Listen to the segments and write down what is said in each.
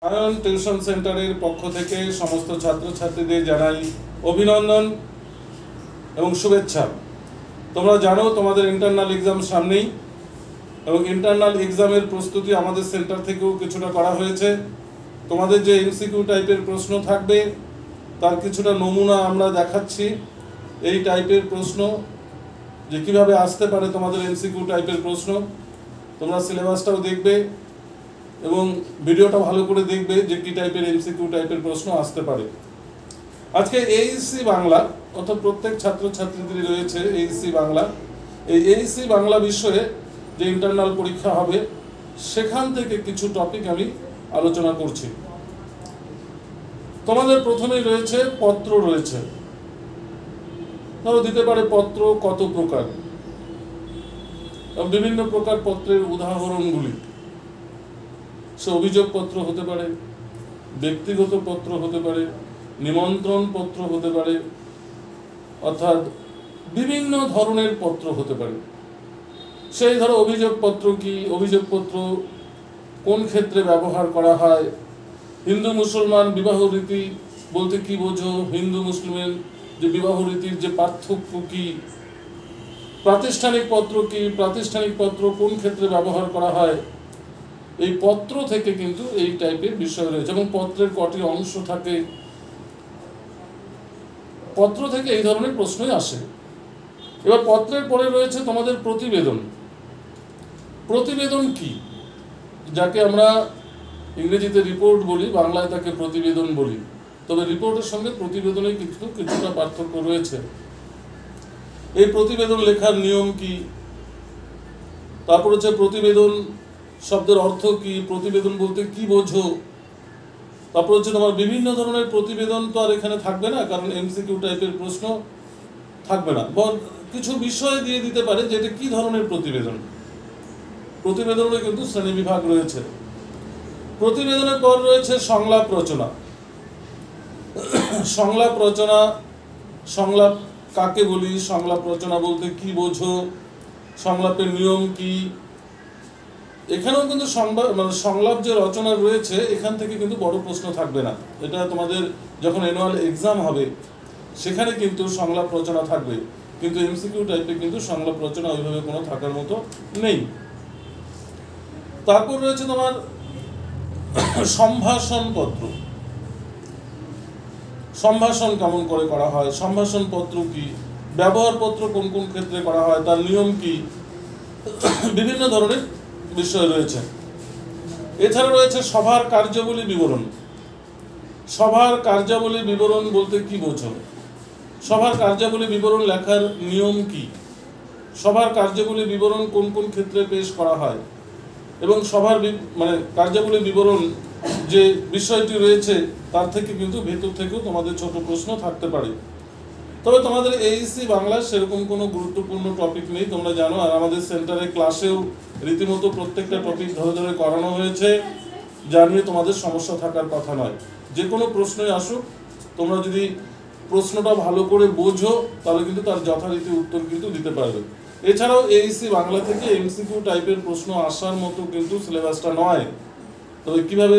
Narayan tuition সেন্টারের পক্ষ থেকে সমস্ত ছাত্রছাত্রীদের জানাই অভিনন্দন এবং শুভেচ্ছা। তোমরা জানো তোমাদের ইন্টারনাল এক্সাম সামনেই, এবং ইন্টারনাল এক্সামের প্রস্তুতি আমাদের সেন্টার থেকেও কিছুটা করা হয়েছে। তোমাদের যে এমসিকিউ টাইপের প্রশ্ন থাকবে তার কিছুটা নমুনা আমরা দেখাচ্ছি। এই টাইপের প্রশ্ন যে কীভাবে আসতে পারে তোমাদের এমসিকিউ টাইপের প্রশ্ন, তোমরা সিলেবাসটাও দেখবে এবং ভিডিওটা ভালো করে দেখবে যে কী টাইপের এমসিকিউ টাইপের প্রশ্ন আসতে পারে। আজকে এইচএসসি বাংলা, অর্থাৎ প্রত্যেক ছাত্রছাত্রীদের রয়েছে এইচএসসি বাংলা। এই এইচএসসি বাংলা বিষয়ে যে ইন্টারনাল পরীক্ষা হবে সেখান থেকে কিছু টপিক আমি আলোচনা করছি। তোমাদের প্রথমেই রয়েছে পত্র রয়েছে। ধরো দিতে পারে পত্র কত প্রকার, বিভিন্ন প্রকার পত্রের উদাহরণগুলি। সে অভিযোগ পত্র হতে পারে, ব্যক্তিগত পত্র হতে পারে, নিমন্ত্রণ পত্র হতে পারে, অর্থাৎ বিভিন্ন ধরনের পত্র হতে পারে। সেই ধরো অভিযোগপত্র কি, অভিযোগপত্র কোন ক্ষেত্রে ব্যবহার করা হয়, হিন্দু মুসলমান বিবাহ রীতি বলতে কি বোঝো, হিন্দু মুসলিমের যে বিবাহ রীতির যে পার্থক্য কি, প্রাতিষ্ঠানিক পত্র কি, প্রাতিষ্ঠানিক পত্র কোন ক্ষেত্রে ব্যবহার করা হয়। এই পত্র থেকে কিন্তু এই টাইপের বিষয় রয়েছে, এবং পত্রের কটি অংশ থাকে, পত্র থেকে এই ধরনের প্রশ্নই আসে। এবার পত্রের পরে রয়েছে তোমাদের প্রতিবেদন। প্রতিবেদন কি, যাকে আমরা ইংরেজিতে রিপোর্ট বলি, বাংলায় তাকে প্রতিবেদন বলি। তবে রিপোর্টের সঙ্গে প্রতিবেদনে কিছুটা পার্থক্য রয়েছে। এই প্রতিবেদন লেখার নিয়ম কি, তারপর হচ্ছে প্রতিবেদন শব্দের অর্থ কি, প্রতিবেদন বলতে কি বোঝো। তারপর হচ্ছে তোমার বিভিন্ন ধরনের প্রতিবেদন তো আর এখানে থাকবে না, কারণ এমসিকিউ টাইপের প্রশ্ন থাকবে না। কিছু বিষয় দিয়ে দিতে পারে যে এটা কি ধরনের প্রতিবেদন। প্রতিবেদনে কিন্তু শ্রেণীবিভাগ রয়েছে। প্রতিবেদনের পর রয়েছে সংলাপ রচনা। সংলাপ রচনা, সংলাপ কাকে বলি, সংলাপ রচনা বলতে কি বোঝো, সংলাপের নিয়ম কি। এখানেও কিন্তু সংলাপ যে রচনা রয়েছে এখান থেকে কিন্তু বড় প্রশ্ন থাকবে না। এটা তোমাদের যখন অ্যানুয়াল এক্সাম হবে সেখানে কিন্তু সংলাপ রচনা থাকবে, কিন্তু এমসিকিউ টাইপে কিন্তু সংলাপ রচনা ওইভাবে কোনো থাকার মতো নেই। তারপর রয়েছে তোমার সম্ভাষণ পত্র। সম্ভাষণ কেমন করে করা হয়, সম্ভাষণ পত্র কি, ব্যবহার পত্র কোন কোন ক্ষেত্রে করা হয়, তার নিয়ম কি, বিভিন্ন ধরনের বিষয় রয়েছে। এছাড়া রয়েছে সভার কার্যাবলী বিবরণ। সভার কার্যাবলী বিবরণ বলতে কি বোঝো, সভার কার্যাবলী বিবরণ লেখার নিয়ম কি, সভার কার্যাবলী বিবরণ কোন কোন ক্ষেত্রে পেশ করা হয়, এবং সভার কার্যাবলী বিবরণ যে বিষয়টি রয়েছে তার থেকে কিন্তু ভেতর থেকেও তোমাদের ছোট প্রশ্ন থাকতে পারে। তবে তোমাদের এইচএসসি বাংলা সেরকম কোনো গুরুত্বপূর্ণ টপিক নেই, তোমরা জানো। আর আমাদের সেন্টারে ক্লাসেও রীতিমতো প্রত্যেকটা টপিক ধরে ধরে করানো হয়েছে, যা নিয়ে তোমাদের সমস্যা থাকার কথা নয়। যে কোনো প্রশ্নই আসুক, তোমরা যদি প্রশ্নটা ভালো করে বোঝো তাহলে কিন্তু তার যথারীতি উত্তর কিন্তু দিতে পারবে। এছাড়াও এইচএসসি বাংলা থেকে এমসিকিউ টাইপের প্রশ্ন আসার মতো কিন্তু সিলেবাসটা নয়। তবে কীভাবে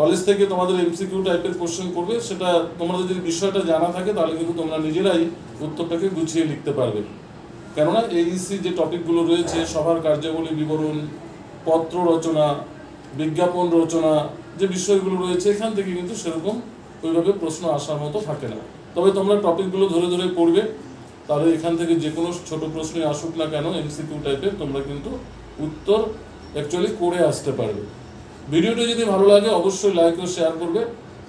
কলেজ থেকে তোমাদের এমসিকিউ টাইপের কোশ্চেন করবে সেটা তোমাদের যদি বিষয়টা জানা থাকে তাহলে কিন্তু তোমরা নিজেরাই উত্তরটাকে গুছিয়ে লিখতে পারবে। কেননা এইচএসসি যে টপিকগুলো রয়েছে, সভার কার্যাবলী বিবরণ, পত্র রচনা, বিজ্ঞাপন রচনা, যে বিষয়গুলো রয়েছে এখান থেকে কিন্তু সেরকম ওইভাবে প্রশ্ন আসার মতো থাকে না। তবে তোমরা টপিকগুলো ধরে ধরে পড়বে, তাহলে এখান থেকে যে কোনো ছোট প্রশ্নই আসুক না কেন এমসিকিউ টাইপের তোমরা কিন্তু উত্তর অ্যাকচুয়ালি করে আসতে পারবে। ভিডিওটি যদি ভালো লাগে অবশ্যই লাইক ও শেয়ার করবে,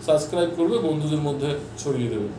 সাবস্ক্রাইব করবে, বন্ধুদের মধ্যে ছড়িয়ে দেবে।